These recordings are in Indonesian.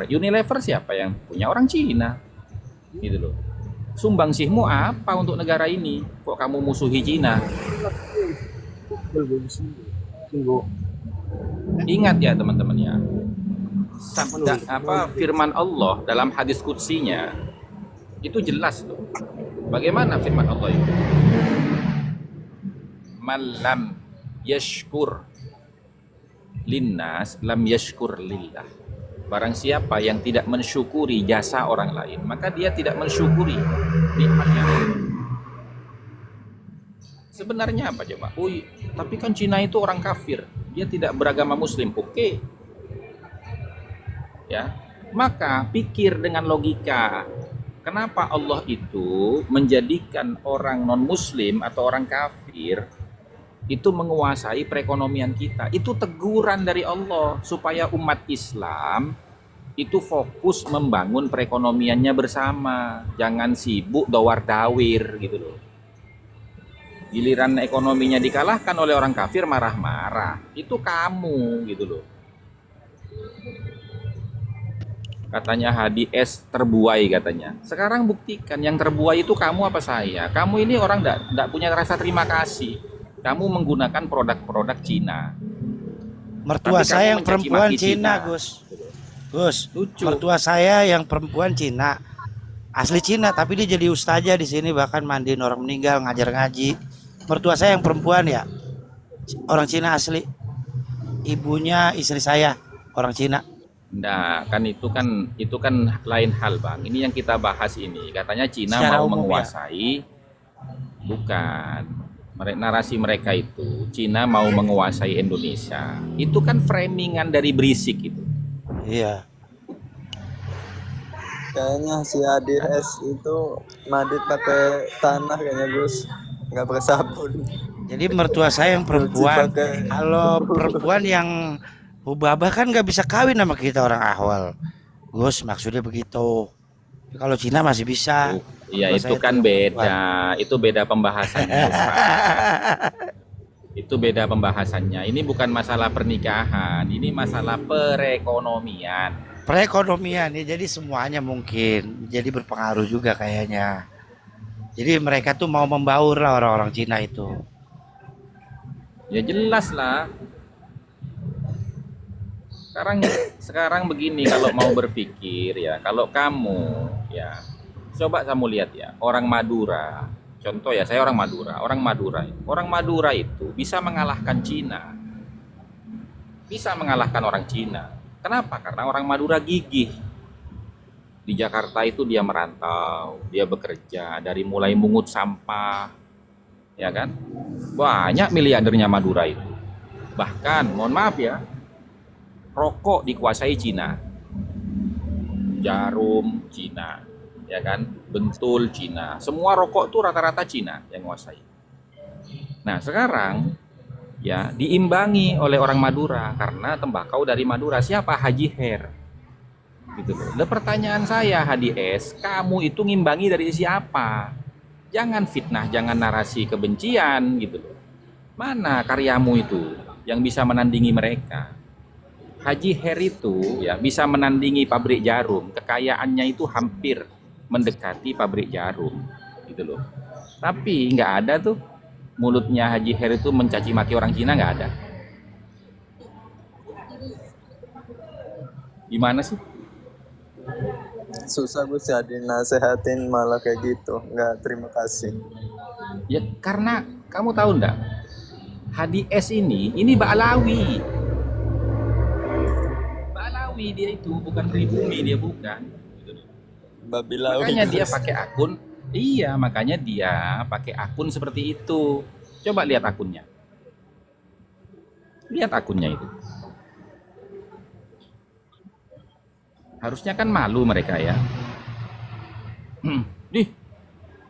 Unilever siapa yang punya? Orang Cina, gitu loh. Sumbangsihmu apa untuk negara ini? Kok kamu musuhi Cina? Ingat ya teman-teman ya, sabda apa firman Allah dalam hadis kutsinya itu jelas tuh. Bagaimana firman Allah itu? Malam yashkur linnas lam yashkur lillah. Barang siapa yang tidak mensyukuri jasa orang lain, maka dia tidak mensyukuri nikmatnya. Sebenarnya apa coba? Tapi kan Cina itu orang kafir, dia tidak beragama muslim. Oke. Ya. Maka pikir dengan logika. Kenapa Allah itu menjadikan orang non muslim atau orang kafir itu menguasai perekonomian kita? Itu teguran dari Allah supaya umat Islam itu fokus membangun perekonomiannya bersama, jangan sibuk dawar dawir gitu loh. Giliran ekonominya dikalahkan oleh orang kafir marah-marah, itu kamu gitu loh. Katanya Hadi S terbuai katanya. Sekarang buktikan yang terbuai itu kamu apa saya? Kamu ini orang enggak punya rasa terima kasih. Kamu menggunakan produk-produk Cina. Mertua Tapi saya kamu yang perempuan mencaci maki Cina, Cina. Gus. Lucu. Mertua saya yang perempuan Cina, asli Cina, tapi dia jadi ustazah di sini, bahkan mandiin orang meninggal, ngajar ngaji. Mertua saya yang perempuan ya, orang Cina asli. Ibunya istri saya orang Cina. Nah, itu kan lain hal, Bang. Ini yang kita bahas ini. Katanya Cina Secara mau umum ya. menguasai, bukan. Narasi mereka itu Cina mau menguasai Indonesia. Itu kan framingan dari berisik itu. Iya. Kayaknya si ADS itu mandi pakai tanah kayaknya Gus, nggak pakai sabun. Jadi mertua saya yang perempuan. Kalau perempuan yang Hubabah kan nggak bisa kawin sama kita orang Ahwal. Gus, maksudnya begitu. Kalau Cina masih bisa. Iya, Mertua itu saya kan yang perempuan. beda. Itu beda pembahasannya, Ustaz. Itu beda pembahasannya. Ini bukan masalah pernikahan, ini masalah perekonomian. Perekonomian ya, jadi semuanya mungkin jadi berpengaruh juga kayaknya. Jadi mereka tuh mau membaur lah orang-orang Cina itu. Ya jelas lah. Sekarang begini, kalau mau berpikir ya, kalau kamu ya coba kamu lihat ya, orang Madura. Contoh ya, saya orang Madura. Orang Madura itu bisa mengalahkan Cina. Bisa mengalahkan orang Cina. Kenapa? Karena orang Madura gigih. Di Jakarta itu dia merantau, dia bekerja dari mulai mungut sampah, ya kan? Banyak miliardernya Madura itu. Bahkan, mohon maaf ya, rokok dikuasai Cina, jarum Cina, ya kan, bentul Cina, semua rokok tuh rata-rata Cina yang menguasai. Nah sekarang ya diimbangi oleh orang Madura karena tembakau dari Madura. Siapa? Haji Her, gitu loh. Dan pertanyaan saya, Hadi S, kamu itu ngimbangi dari siapa? Jangan fitnah, jangan narasi kebencian gitu loh. Mana karyamu itu yang bisa menandingi mereka? Haji Her itu ya bisa menandingi pabrik jarum, kekayaannya itu hampir mendekati pabrik jarum, gitu loh. Tapi nggak ada tuh mulutnya Haji Her itu mencaci maki orang Cina, nggak ada. Gimana sih? Susah Gus ya dinasehatin malah kayak gitu, nggak terima kasih. Ya karena kamu tahu nggak, Hadi S ini Ba'alawi. Ba'alawi dia itu, bukan pribumi, dia bukan. Babilawi. Makanya dia pakai akun, iya makanya dia pakai akun seperti itu. Coba lihat akunnya. Lihat akunnya itu. Harusnya kan malu mereka ya.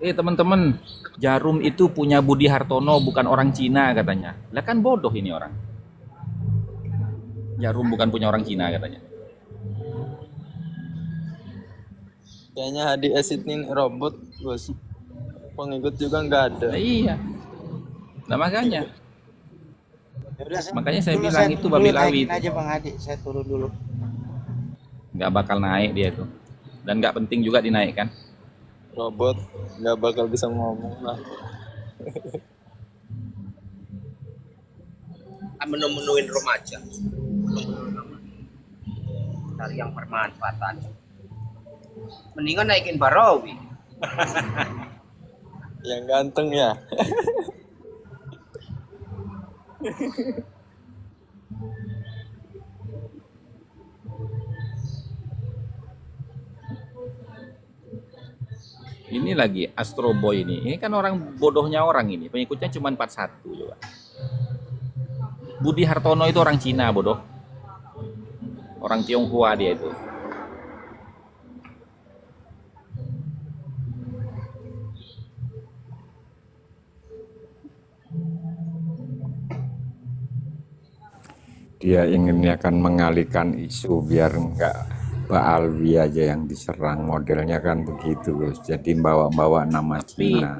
Teman-teman, jarum itu punya Budi Hartono, bukan orang Cina katanya. Lah kan bodoh ini orang. Jarum bukan punya orang Cina katanya. Kayaknya HDS ini robot Gus, pengikut juga nggak ada. Nah, iya. Nah makanya. Yaudah, Makanya saya bilang itu Babilawi. Aja Bang Hadi, saya turun dulu. nggak bakal naik dia itu, dan nggak penting juga dinaikkan. Robot nggak bakal bisa ngomong lah. Menu-menuin remaja, cari yang bermanfaatan. Mendingan naikin Barawi. Yang ganteng ya. Ini lagi Astro Boy ini kan orang bodohnya orang ini, pengikutnya cuma 41 juga. Budi Hartono itu orang Cina bodoh, orang Tionghoa dia itu. Dia inginnya kan mengalihkan isu biar enggak Mbak Alwi aja yang diserang, modelnya kan begitu Gus. Jadi bawa-bawa nama Cina.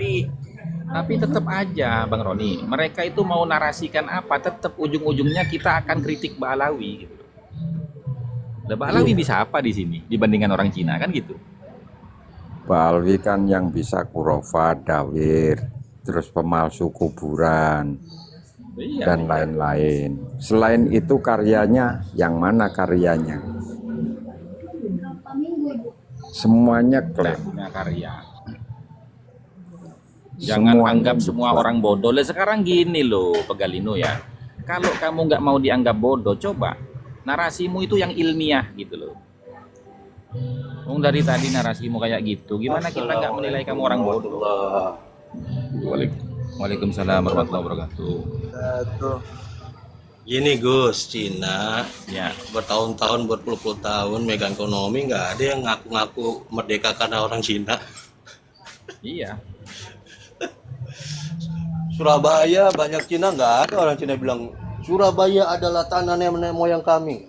Tapi tetap aja Bang Roni, mereka itu mau narasikan apa, tetap ujung-ujungnya kita akan kritik Mbak Alawi gitu. Lah Mbak Alawi bisa apa di sini dibandingkan orang Cina kan gitu. Mbak Alwi kan yang bisa kurofat, dawir, terus pemalsu kuburan, Iya, dan lain-lain. Selain itu karyanya, yang mana karyanya? Semuanya klaim. punya karya. Jangan Semuanya anggap semua diklaim. orang bodoh. Lah sekarang gini loh, Pegalino ya. Kalau kamu nggak mau dianggap bodoh, coba narasimu itu yang ilmiah gitu loh. Dari tadi narasimu kayak gitu, gimana kita nggak menilai kamu orang bodoh? Waalaikumsalam warahmatullahi wabarakatuh. Tuh. Gini Gus, Cina Ya, bertahun-tahun, berpuluh-puluh tahun megang ekonomi, nggak ada yang ngaku-ngaku merdeka karena orang Cina. iya. Surabaya banyak Cina, nggak ada orang Cina bilang Surabaya adalah tanah nenek moyang kami.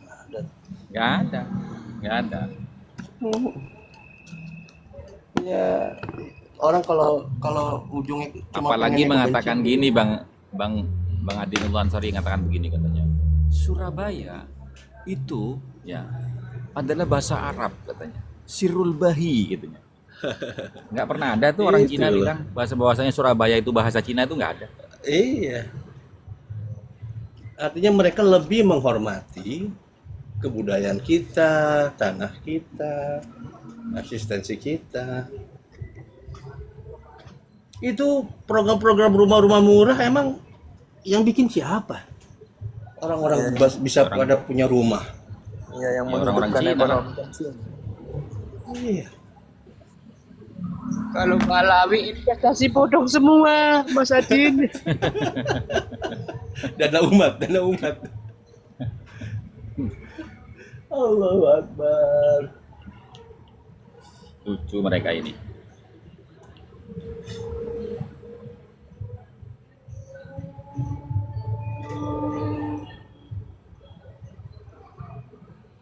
Nggak ada, nggak ada. Ya, orang kalau ujungnya cuma Apalagi pengennya mengatakan kebencian. gini, Bang Adi Nurul Ansari mengatakan begini katanya. Surabaya itu ya adalah bahasa Arab katanya. Sirul Bahi katanya. Nggak pernah ada tuh orang Itu Cina loh. bilang bahasanya Surabaya itu bahasa Cina itu nggak ada. Iya. Artinya mereka lebih menghormati kebudayaan kita, tanah kita, eksistensi kita. Itu program-program rumah-rumah murah emang yang bikin siapa? Orang-orang bisa Orang- pada punya rumah. Iya, yang Ya, orang-orang menghidupkan Cina lah. ekonomi kan Cina. Iya. Kalau Balawi investasi bodong semua, Mas Adin. Dana umat. Allahu Akbar. Lucu mereka ini.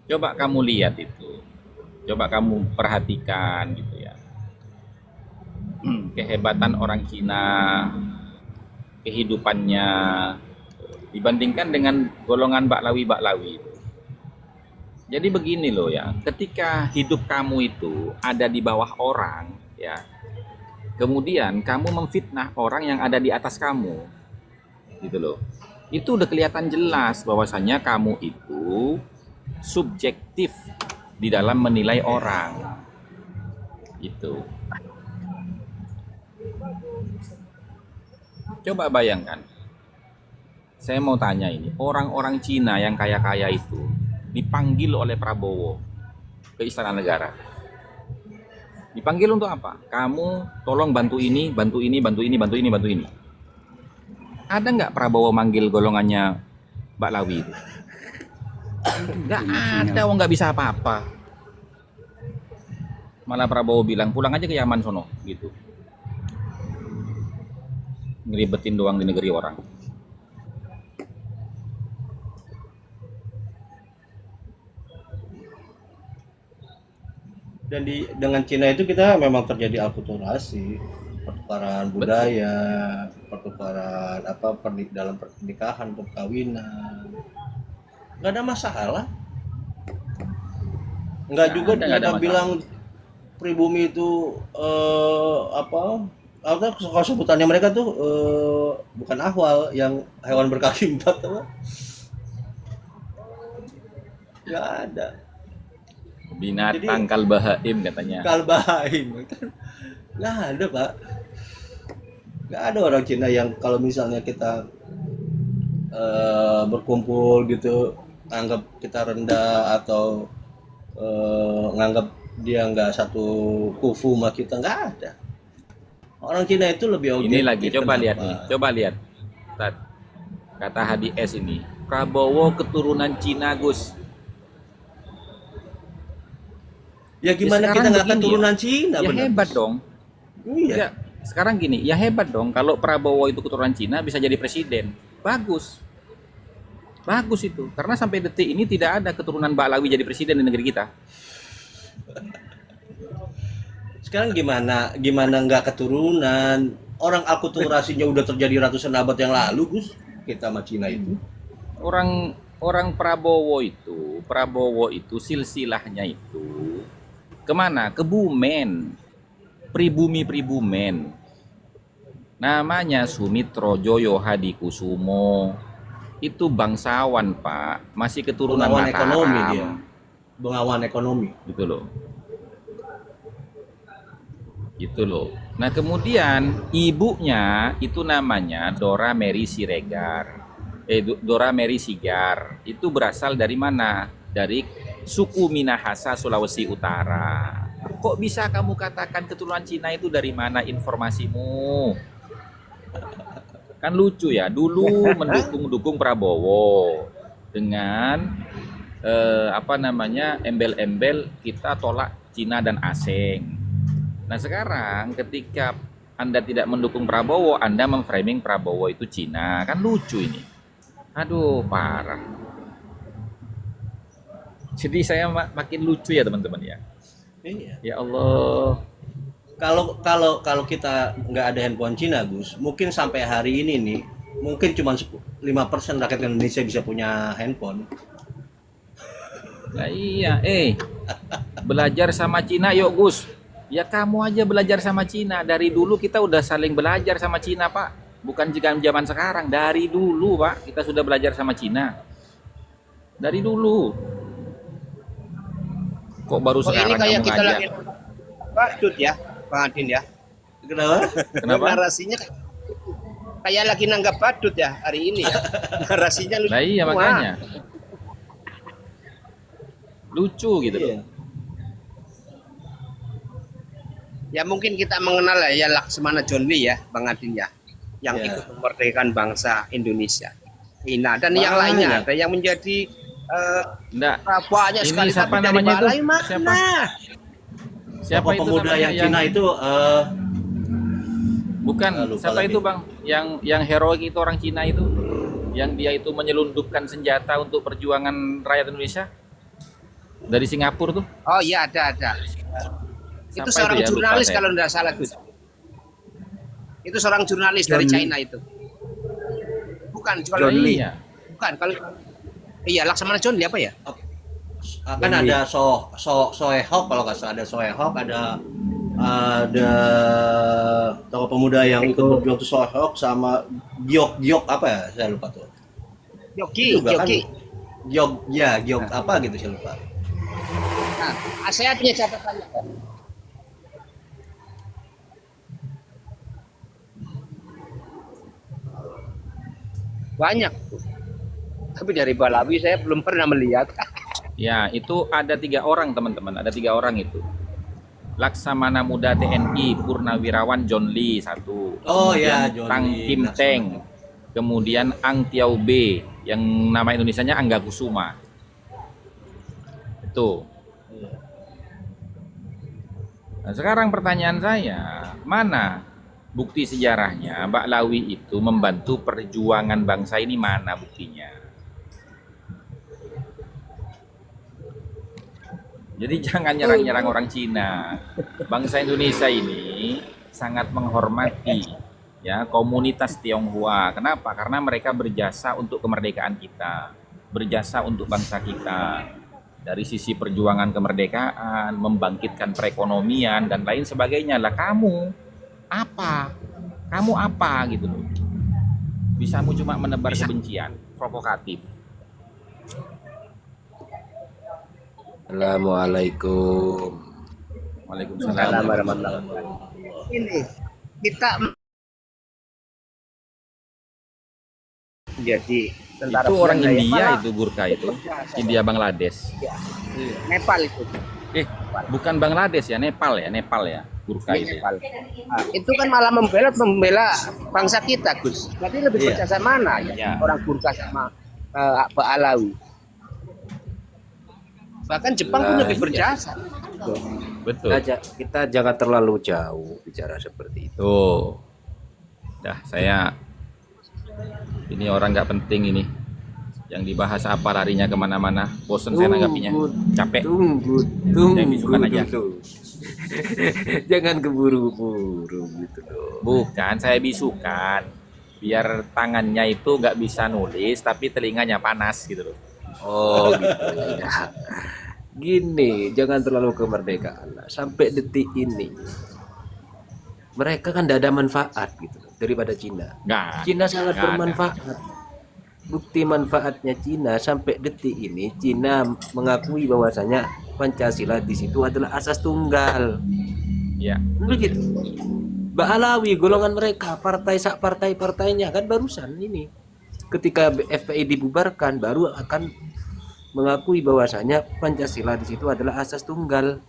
Coba kamu lihat itu. Coba kamu perhatikan gitu ya. Kehebatan orang Cina, kehidupannya dibandingkan dengan golongan baklawi itu. Jadi begini loh ya, ketika hidup kamu itu ada di bawah orang ya, kemudian kamu memfitnah orang yang ada di atas kamu, gitu loh. Itu udah kelihatan jelas bahwasanya kamu itu subjektif di dalam menilai orang. Itu. Coba bayangkan. Saya mau tanya ini, orang-orang Cina yang kaya-kaya itu dipanggil oleh Prabowo ke Istana Negara. Dipanggil untuk apa? Kamu tolong bantu ini, bantu ini, bantu ini, bantu ini, bantu ini. Ada nggak Prabowo manggil golongannya Mbak Lawi itu? Nggak ada, nggak bisa apa-apa. Malah Prabowo bilang pulang aja ke Yaman sono, gitu. Ngeribetin doang di negeri orang. Dan dengan Cina itu kita memang terjadi akulturasi, pertukaran budaya, pertukaran dalam pernikahan, perkawinan. Nggak ada masalah. Enggak juga nggak nggak ada ada masalah. bilang pribumi itu apa kalau sebutannya mereka tuh bukan ahwal yang hewan berkaki empat apa? Nggak ada. Binatang Jadi kalbahaim katanya. kalbahaim kan nggak ada pak. Nggak ada orang Cina yang kalau misalnya kita berkumpul gitu anggap kita rendah atau nganggap dia nggak satu kufu sama kita, nggak ada. Orang Cina itu lebih Ini objektif. lagi coba kenapa? lihat nih, coba lihat. Ustaz, kata Hadi S ini, Prabowo keturunan Cina, Gus. Ya gimana sekarang kita nggak begini keturunan Cina, Ya benar. hebat dong. Iya. Ya, sekarang gini, ya hebat dong kalau Prabowo itu keturunan Cina bisa jadi presiden. Bagus. Bagus itu. Karena sampai detik ini tidak ada keturunan Ba'lawi jadi presiden di negeri kita. Sekarang gimana nggak keturunan? Orang akulturasinya udah terjadi ratusan abad yang lalu, Gus. Kita sama Cina itu. Orang orang Prabowo itu silsilahnya itu kemana? Ke Bumen, pribumi-pribumen. Namanya Sumitro Joyo Hadikusumo. Itu bangsawan, Pak. Masih keturunan Bengawan ekonomi Mataram. dia. Bengawan ekonomi. Gitu loh. Gitu loh. Nah, kemudian ibunya itu namanya Dora Mary Siregar. Dora Mary Sigar. Itu berasal dari mana? Dari suku Minahasa, Sulawesi Utara. Kok bisa kamu katakan keturunan Cina itu dari mana informasimu? Kan lucu ya, dulu mendukung Prabowo dengan embel-embel kita tolak Cina dan asing. Nah sekarang ketika Anda tidak mendukung Prabowo, Anda memframing Prabowo itu Cina, kan lucu ini. Aduh parah. Jadi saya makin lucu ya teman-teman ya. Iya. Ya Allah. Kalau kita nggak ada handphone Cina, Gus, mungkin sampai hari ini nih, mungkin cuma 5% rakyat Indonesia bisa punya handphone. Nah iya, belajar sama Cina yuk Gus. Ya kamu aja belajar sama Cina. Dari dulu kita udah saling belajar sama Cina, Pak. Bukan zaman sekarang, dari dulu, Pak. Kita sudah belajar sama Cina. Dari dulu. Kok baru Oh, ini sekarang kayak kamu kita ngajak? lagi badut ya, Bang Adin ya. Kenapa? Kenapa? Narasinya kayak lagi nanggap badut ya hari ini ya. Narasinya lucu. Nah iya semua. makanya. Lucu gitu loh. Iya. Ya mungkin kita mengenal ya Laksmana John Lee ya, Bang Adin ya, yang Ya. ikut memerdekakan bangsa Indonesia. Ina dan yang Banyak. lainnya ada yang menjadi Enggak. banyak Ini sekali siapa tapi dari namanya itu? balai mana? Siapa? Siapa Tokoh itu pemuda namanya yang Cina itu bukan lupa siapa lagi. itu Bang? Yang heroik itu orang Cina itu, yang dia itu menyelundupkan senjata untuk perjuangan rakyat Indonesia dari Singapura tuh. Oh iya ada. Itu Siapa seorang itu ya? Lupa jurnalis saya. kalau tidak salah Gus. Itu seorang jurnalis dari John Lee. China itu. Bukan kalau John Lee. Iya. bukan kalau iya Laksamana John Lee apa ya? kan ada Soehok kalau nggak salah, ada Soehok, ada tokoh pemuda yang ikut berjuang tuh Soehok sama Giok apa ya, saya lupa tuh. Yogi, Juga kan Yogi. Giok apa gitu saya lupa. Nah, saya punya catatannya. Banyak. Tapi dari Balawi saya belum pernah melihat. Ya, itu ada 3 orang teman-teman, ada 3 orang itu. Laksamana Muda TNI Purnawirawan John Lee 1. Oh ya, Kemudian John Tang Lee, Kim Laksamana. Teng. Kemudian Ang Tiao B yang nama Indonesianya Angga Kusuma. Itu. Nah, sekarang pertanyaan saya, mana bukti sejarahnya Mbak Lawi itu membantu perjuangan bangsa ini, mana buktinya? Jadi jangan nyerang-nyerang orang Cina. Bangsa Indonesia ini sangat menghormati ya komunitas Tionghoa. Kenapa? Karena mereka berjasa untuk kemerdekaan kita, berjasa untuk bangsa kita. dari sisi perjuangan kemerdekaan, membangkitkan perekonomian dan lain sebagainya. Lah kamu apa? Kamu apa gitu loh. Bisamu cuma menebar kebencian, provokatif. Assalamualaikum. Waalaikumsalam warahmatullahi Ini kita jadi tentara Itu orang Belanda ya. India itu Gurkha itu. India Bangladesh. Nepal itu. Bukan Bangladesh ya, Nepal ya, Gurkha itu. Ya. Nepal. Nah, itu kan malah membela bangsa kita, Gus. Berarti lebih Iya. berjasa mana ya? Iya. Orang Gurkha sama Alawi. Bahkan Jepang pun Lah, lebih iya. berjasa. Betul. Kita jangan terlalu jauh bicara seperti itu. Tuh. Dah saya ini orang nggak penting ini. Yang dibahas apa larinya kemana-mana. Bosen saya nanggapinya. Capek. Tunggu Yang bisukan aja. dulu. Jangan keburu-buru gitu loh. Bukan, saya bisukan. Biar tangannya itu nggak bisa nulis, tapi telinganya panas gitu loh. Oh gitu ya. Gini, jangan terlalu kemerdekaan lah. Sampai detik ini mereka kan tidak ada manfaat gitu loh, daripada Cina. Nggak. Cina sangat Nggak ada. bermanfaat. Bukti manfaatnya Cina sampai detik ini Cina mengakui bahwasanya Pancasila di situ adalah asas tunggal. Ya. Begitu. Alawi golongan mereka partainya kan barusan ini ketika FPI dibubarkan baru akan mengakui bahwasanya Pancasila di situ adalah asas tunggal.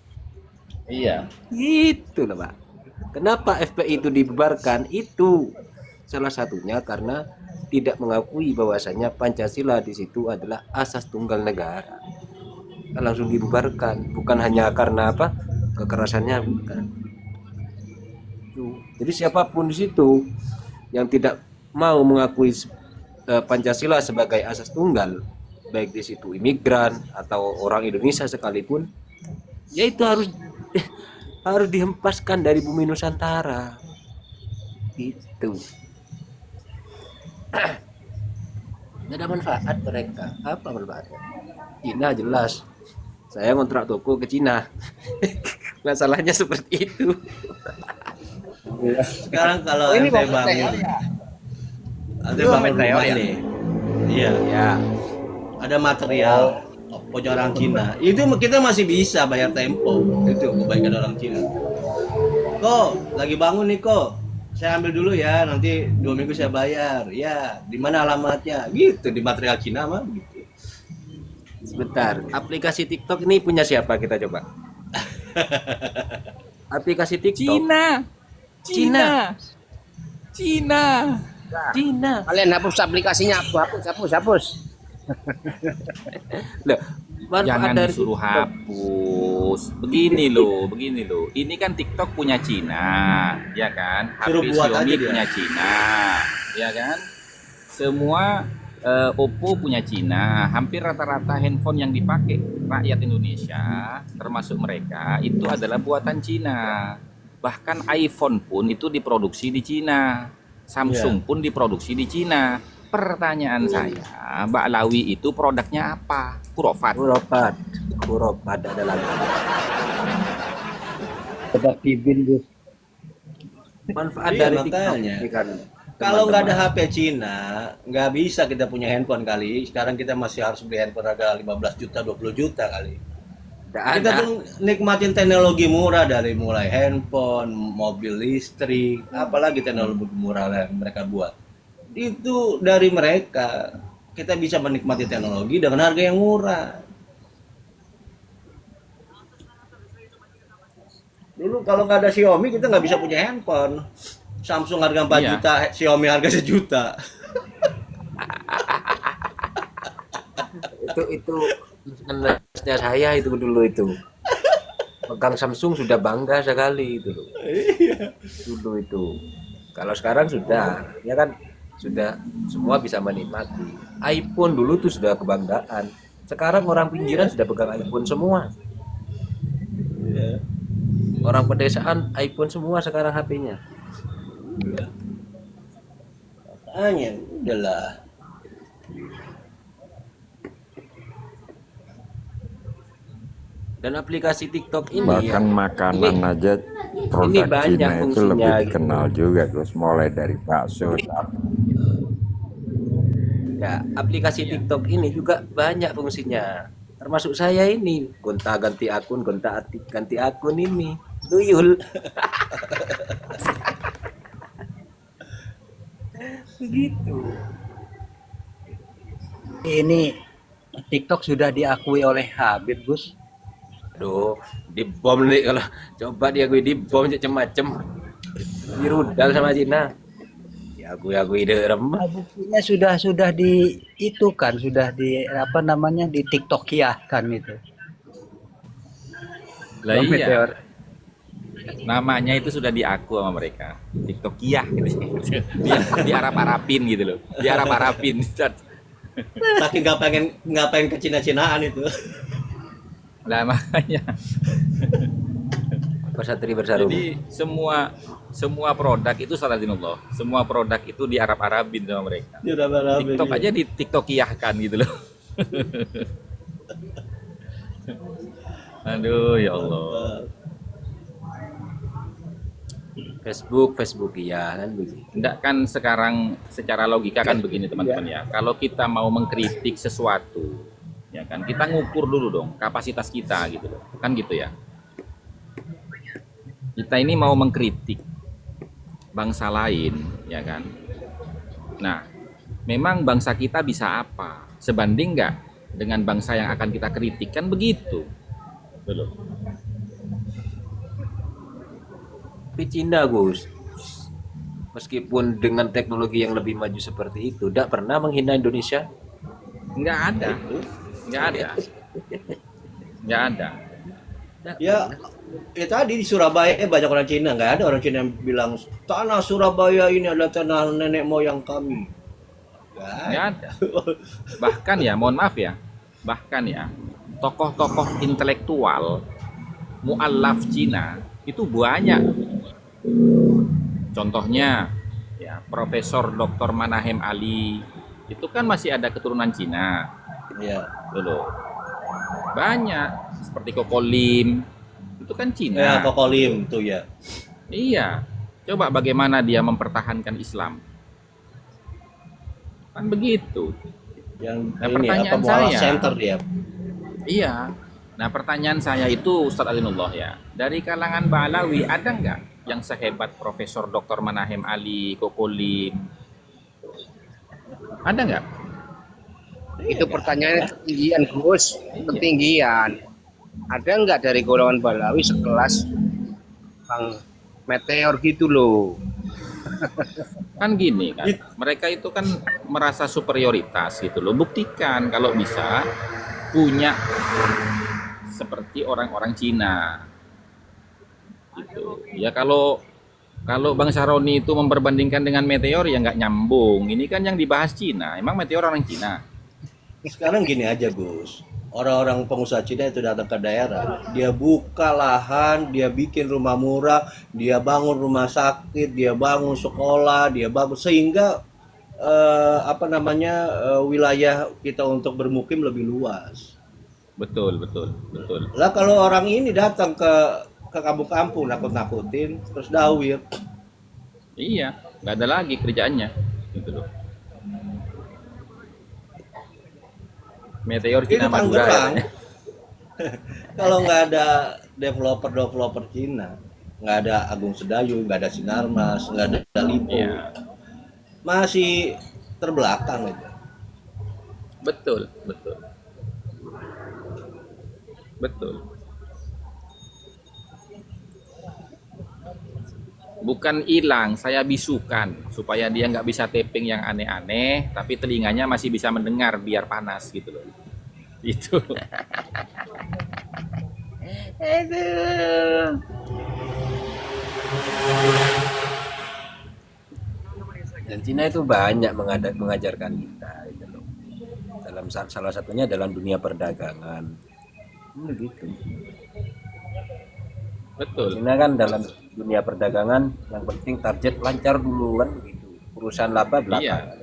Iya. Itu loh Pak. Kenapa FPI itu dibubarkan? Itu salah satunya karena tidak mengakui bahwasanya Pancasila di situ adalah asas tunggal negara. Langsung dibubarkan, bukan hanya karena apa? Kekerasannya bukan. Jadi siapapun di situ yang tidak mau mengakui Pancasila sebagai asas tunggal, baik di situ imigran atau orang Indonesia sekalipun, ya itu harus dihempaskan dari bumi Nusantara. Itu. Tidak ada manfaat mereka. Apa manfaatnya? Cina jelas. Saya ngontrak toko ke Cina. Masalahnya seperti itu. Sekarang kalau ini ente mau bangun, ente Lu bangun main rumah teori ya? nih, iya, Ya, ada material punya orang Cina, itu kita masih bisa bayar tempo, itu kebaikan orang Cina. Kok lagi bangun nih kok, saya ambil dulu ya, nanti 2 minggu saya bayar, ya, di mana alamatnya, gitu di material Cina mah, gitu. sebentar. Aplikasi TikTok ini punya siapa kita coba? Aplikasi TikTok. Cina. Cina. Kalian hapus aplikasinya, hapus. Loh, manfaat Jangan dari disuruh TikTok. hapus. Begini loh. Ini kan TikTok punya Cina, ya kan? Suruh HP buat Xiaomi aja dia. punya Cina, ya kan? Semua Oppo punya Cina. Hampir rata-rata handphone yang dipakai rakyat Indonesia, termasuk mereka, itu adalah buatan Cina. Bahkan iPhone pun itu diproduksi di Cina. Samsung pun diproduksi di Cina. Pertanyaan saya, Mbak Lawi itu produknya apa? Kurofat. Kuropat ada lagi. Manfaat Iya, dari makanya. TikTok ini kan. Kalau nggak ada teman-teman. HP Cina, nggak bisa kita punya handphone kali. Sekarang kita masih harus beli handphone harga 15 juta, 20 juta kali. Nggak Kita ada. tuh nikmatin teknologi murah dari mulai handphone, mobil listrik, apalagi teknologi murah yang mereka buat. Itu dari mereka. Kita bisa menikmati teknologi dengan harga yang murah. Dulu kalau nggak ada Xiaomi kita nggak bisa punya handphone. Samsung harga 4 Iya. juta, Xiaomi harga 1 juta. Itu menerusnya saya itu dulu itu. Pegang Samsung sudah bangga sekali itu loh. Dulu itu. Kalau sekarang sudah, ya kan sudah semua bisa menikmati. iPhone dulu tuh sudah kebanggaan. Sekarang orang pinggiran sudah pegang iPhone semua. Orang pedesaan iPhone semua sekarang HP-nya. Makanya udahlah. Dan aplikasi TikTok ini Bahkan ya, makanan ini aja produk banyak Cina itu fungsinya lebih gitu. dikenal juga Gus, mulai dari bakso. Ya, aplikasi TikTok ini juga banyak fungsinya. Termasuk saya ini, gonta ganti akun, ganti akun ini. Duyul. Begitu. Ini TikTok sudah diakui oleh Habib, Gus. Aduh, dibom nih kalau coba dia gue dibom macam-macam. Dirudal sama Cina. Ya gue derem. Nah, buktinya sudah di itu kan, sudah di apa namanya di TikTokiah kan itu. Lah Bang iya, Meteor. namanya itu sudah diaku sama mereka. TikTokiah gitu. Di Arab-Arabin gitu loh. Di Arab-Arabin. Saking nggak pengen ke Cina-Cinaan itu. Lah makanya. Pesatri bersarung. Jadi semua produk itu saladinullah. Semua produk itu di Arab-Arabin sama mereka. Dia udah berapa TikTok dia. aja di TikTokiahkan gitu loh. Aduh ya Allah. Facebook iya kan begitu. Enggak kan sekarang secara logika kan begini teman-teman ya. Kalau kita mau mengkritik sesuatu, ya kan kita ngukur dulu dong kapasitas kita gitu loh. Kan gitu ya. Kita ini mau mengkritik bangsa lain, ya kan. Nah, memang bangsa kita bisa apa? Sebanding nggak dengan bangsa yang akan kita kritik kan begitu. Belum. Tapi Cina Gus, meskipun dengan teknologi yang lebih maju seperti itu, tidak pernah menghina Indonesia. Nggak ada. Nggak ada. Nggak ada. Ya, tadi di Surabaya banyak orang Cina, nggak ada orang Cina yang bilang tanah Surabaya ini adalah tanah nenek moyang kami. Nggak ada. Bahkan ya, mohon maaf ya, bahkan ya, tokoh-tokoh intelektual mu'allaf Cina itu banyak. Contohnya ya Profesor Dr. Manahem Ali itu kan masih ada keturunan Cina. Ya. Dulu. Banyak seperti Koko Lim itu kan Ya, Cina. Kokolim tuh ya. Iya. Coba bagaimana dia mempertahankan Islam. Kan begitu. Yang Nah, ini pertanyaan apa Mualaf saya- Center dia. Iya. Nah pertanyaan saya itu Ustadz Alinullah ya. Dari kalangan Balawi ada nggak yang sehebat Profesor Dr. Manahem Ali, Koko Lim? Ada nggak? Itu pertanyaannya ketinggian, Gus. Ketinggian. Ada nggak dari golongan Balawi sekelas Bang Meteor gitu loh? Kan gini kan, mereka itu kan merasa superioritas gitu loh. Buktikan kalau bisa punya seperti orang-orang Cina. Gitu. Ya kalau Bang Saroni itu memperbandingkan dengan Meteor ya nggak nyambung. Ini kan yang dibahas Cina. Emang Meteor orang Cina? Sekarang gini aja Gus, orang-orang pengusaha Cina itu datang ke daerah, dia buka lahan, dia bikin rumah murah, dia bangun rumah sakit, dia bangun sekolah, dia bangun sehingga wilayah kita untuk bermukim lebih luas. Betul. Lah kalau orang ini datang ke kampung-kampung nakut-nakutin terus dawir. Iya, nggak ada lagi kerjaannya. Gitu loh. Meteor Ini Cina Madura. Tangerang. Ya. Kalau nggak ada developer Cina, nggak ada Agung Sedayu, nggak ada Sinarmas, nggak ada Lipo, Iya, masih terbelakang itu. betul. Bukan hilang, saya bisukan supaya dia nggak bisa taping yang aneh-aneh, tapi telinganya masih bisa mendengar biar panas gitu loh. Itu. Dan Cina itu banyak mengajarkan kita gitu loh. Dalam salah satunya dalam dunia perdagangan. Begitu. Betul. Cina kan dalam dunia perdagangan yang penting target lancar dulu kan begitu. Urusan laba belakang.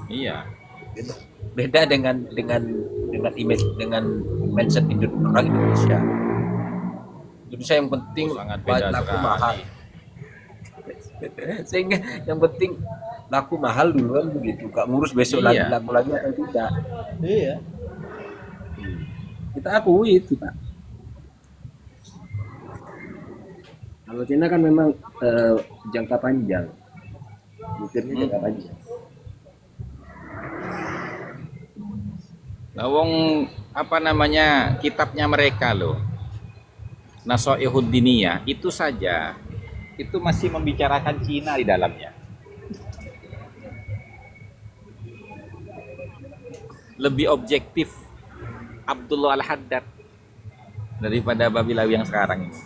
Iya. Beda dengan image dengan mindset orang Indonesia. Indonesia yang penting Sangat beda laku sekali. mahal. Sehingga yang penting laku mahal duluan begitu. Gak ngurus besok lagi Iya. laku lagi atau tidak. Iya. Kita akui itu, Pak. Kalau Cina kan memang jangka panjang. Mikirnya jangka panjang. Nah, wong apa namanya kitabnya mereka loh, Nasoihud Diniyah itu saja itu masih membicarakan Cina di dalamnya. Lebih objektif Abdullah Al-Haddad daripada Babilawi yang sekarang ini.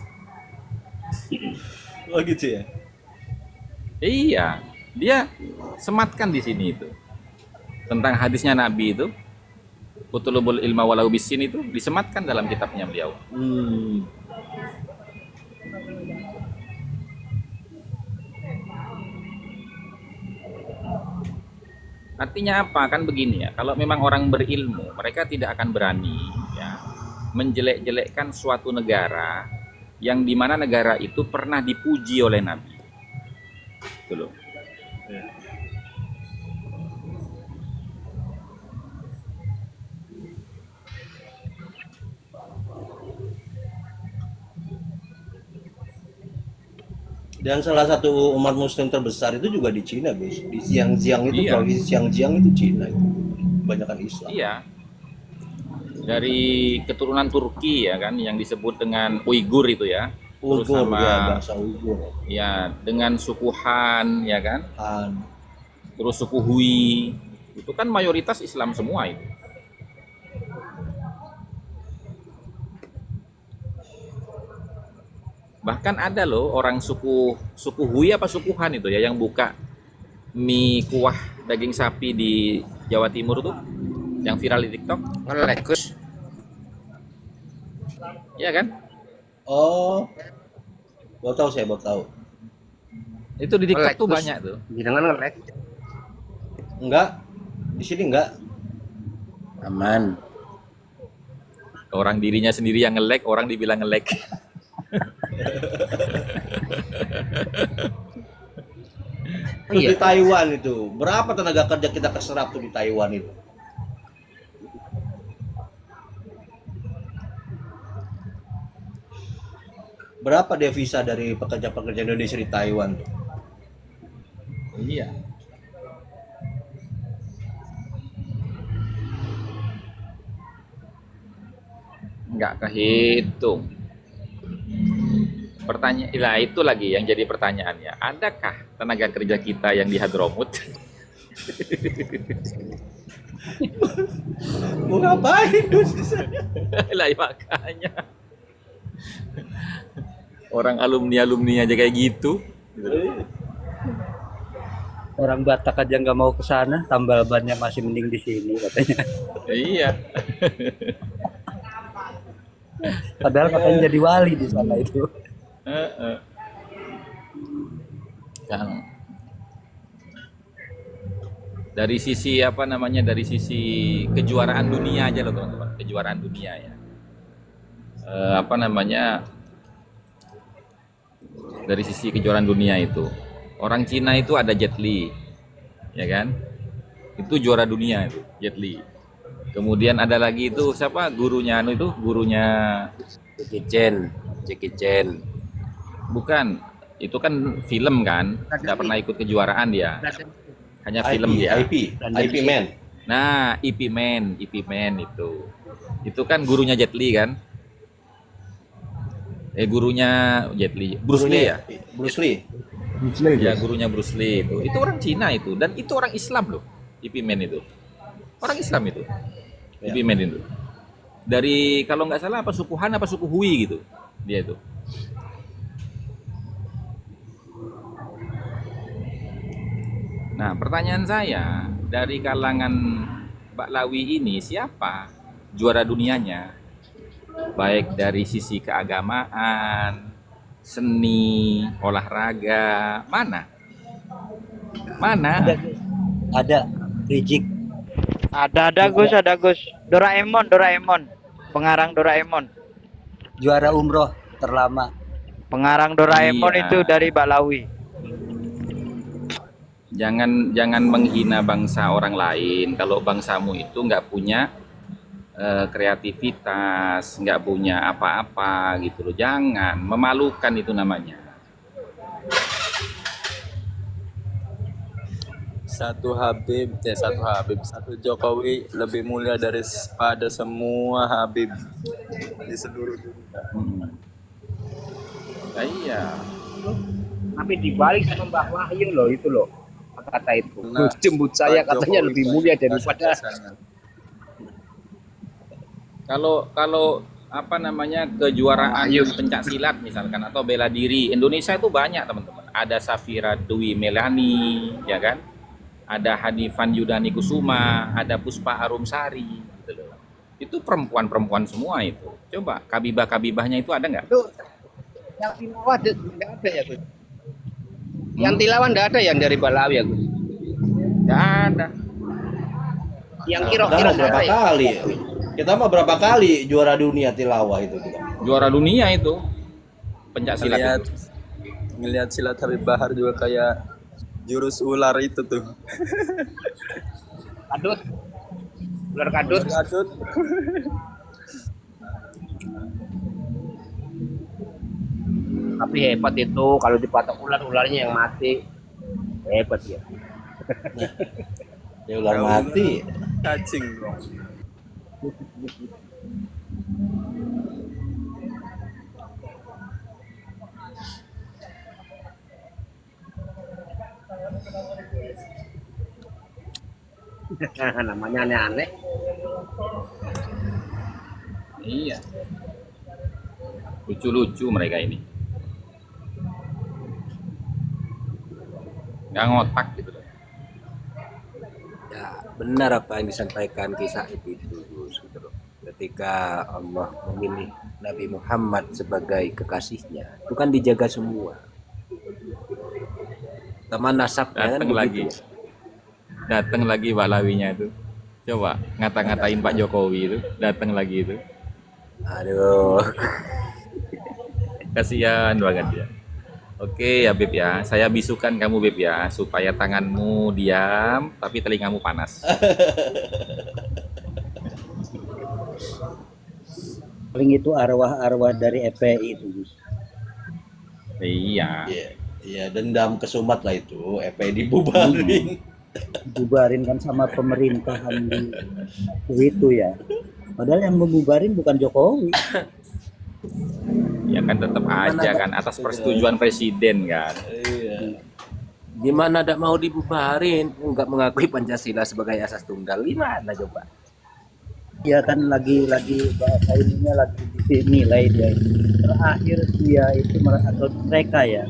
Oh gitu ya. Iya, dia sematkan di sini itu tentang hadisnya Nabi itu, Utulubul ilma walau bisin itu disematkan dalam kitabnya beliau. Artinya apa? Kan begini ya, kalau memang orang berilmu, mereka tidak akan berani ya menjelek-jelekkan suatu negara yang dimana negara itu pernah dipuji oleh Nabi. Itu loh. Dan salah satu umat muslim terbesar itu juga di Cina, Gus. Di Xinjiang itu, Iya. provinsi Xinjiang itu Cina itu. Kebanyakan Islam. Iya. Dari keturunan Turki ya kan yang disebut dengan Uighur itu ya. Terus Uyghur sama ya, bangsa Uyghur. ya dengan suku Han ya kan. Han. Terus suku Hui. Itu kan mayoritas Islam semua itu. Bahkan ada loh orang suku Hui apa suku Han itu ya yang buka mie kuah daging sapi di Jawa Timur tuh yang viral di TikTok. Ngelek, Gus. Iya kan? Oh. Baru tahu saya, baru tahu. Itu di TikTok Ngelek, tuh Gus. banyak tuh. Jangan ngelek. Enggak. Di sini enggak. Aman. Orang dirinya sendiri yang nge-lag, orang dibilang nge-lag. Terus di Taiwan itu, berapa tenaga kerja kita keserap tuh di Taiwan itu? Berapa devisa dari pekerja-pekerja Indonesia di Taiwan tuh? Iya. Nggak kehitung. Pertanyaan, lah itu lagi yang jadi pertanyaannya. Adakah tenaga kerja kita yang di Hadromut? Mau ngapain Gus di sana? Lah ya makanya. Orang alumni aja kayak gitu. Orang Batak aja nggak mau ke sana, tambal bannya masih mending di sini katanya. Iya. Padahal katanya jadi wali di sana itu. Yang dari sisi apa namanya, dari sisi kejuaraan dunia aja loh teman-teman, kejuaraan dunia ya. Apa namanya, dari sisi kejuaraan dunia itu orang Cina itu ada Jet Li ya kan, itu juara dunia itu Jet Li. Kemudian ada lagi itu siapa gurunya itu gurunya Jackie Chan. bukan, itu kan film kan, nggak pernah ikut kejuaraan dia, hanya film dia. IP Man. Nah, IP Man itu kan gurunya Jet Li kan, gurunya Jet Li, Bruce Lee ya, Bruce Lee. ya gurunya Bruce Lee itu orang Cina itu, dan itu orang Islam loh, IP Man itu orang Islam itu, IP Man itu dari kalau nggak salah apa suku Han apa suku Hui gitu dia itu. Nah, pertanyaan saya, dari kalangan Baklawi ini siapa juara dunianya? Baik dari sisi keagamaan, seni, olahraga, mana? Mana? Ada Rijik. Ada Gus. Doraemon. pengarang Doraemon. Juara umroh terlama. Pengarang Doraemon Iya. itu dari Balawi. Jangan menghina bangsa orang lain kalau bangsamu itu nggak punya kreativitas, nggak punya apa-apa gitu loh. Jangan, memalukan itu namanya. Satu Jokowi lebih mulia daripada semua Habib di seluruh dunia. Nah, iya. Tapi dibalik sama Mbah Wahyu loh itu loh kata itu. Nah, Jembut saya Pak katanya Jokowi lebih mulia daripada Kalau apa namanya kejuaraan pencak silat misalkan atau bela diri Indonesia itu banyak teman-teman. Ada Safira Dwi Melani, ya kan? Ada Hanifan Yudani Kusuma, ada Puspa Arumsari, gitu loh. Itu perempuan-perempuan semua itu. Coba kabibah-kabibahnya itu ada nggak? itu yang tilawah nggak ada ya Gus. Yang tilawah nggak ada yang dari Balawi ya Gus. Nggak ada. Yang Kita kira-kira mah berapa kali? Kita mah berapa kali juara dunia tilawah itu kita. Juara dunia itu pencak silat. Ngelihat silat Habib Bahar juga kayak jurus ular itu tuh. kadut. Ular kadut. Kadut. Tapi hebat itu kalau dipatok ularnya yang mati. Hebat ya. Ya ular mati. Cacing dong. Namanya aneh-aneh. Iya. Lucu-lucu mereka ini. Nggak ngotak gitu loh. Ya, benar apa yang disampaikan kisah itu Gus, gitu loh. Ketika Allah memilih Nabi Muhammad sebagai kekasihnya, itu kan dijaga semua. Teman nasabnya kan Datang lagi. begitu. Datang lagi Balawinya itu. Coba ngata-ngatain Pak Jokowi itu, datang lagi itu. Aduh. Kasihan banget dia. Oke ya Beb ya, saya bisukan kamu Beb ya, supaya tanganmu diam tapi telingamu panas. Paling itu arwah-arwah dari FPI itu Gus. Iya. Iya, iya dendam kesumat lah itu. FPI dibubarin. Dibubarin kan sama pemerintahan di itu ya. Padahal yang membubarin bukan Jokowi. Ya kan tetap aja kan atas persetujuan presiden kan. Iya. Gimana tidak mau dibubarin, nggak mengakui Pancasila sebagai asas tunggal, gimana coba? Ya kan lagi bahasa ininya lagi dinilai dia. Terakhir dia itu atau mereka ya.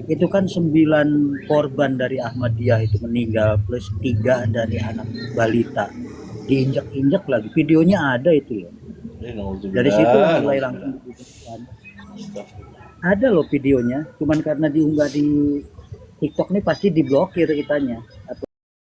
Itu kan 9 korban dari Ahmadiyah itu meninggal plus 3 dari anak balita. Diinjak-injak lagi. Videonya ada itu ya. Dari situ mulai langsung dibubarkan. Ada loh videonya, cuman karena diunggah di TikTok nih pasti diblokir kitanya atau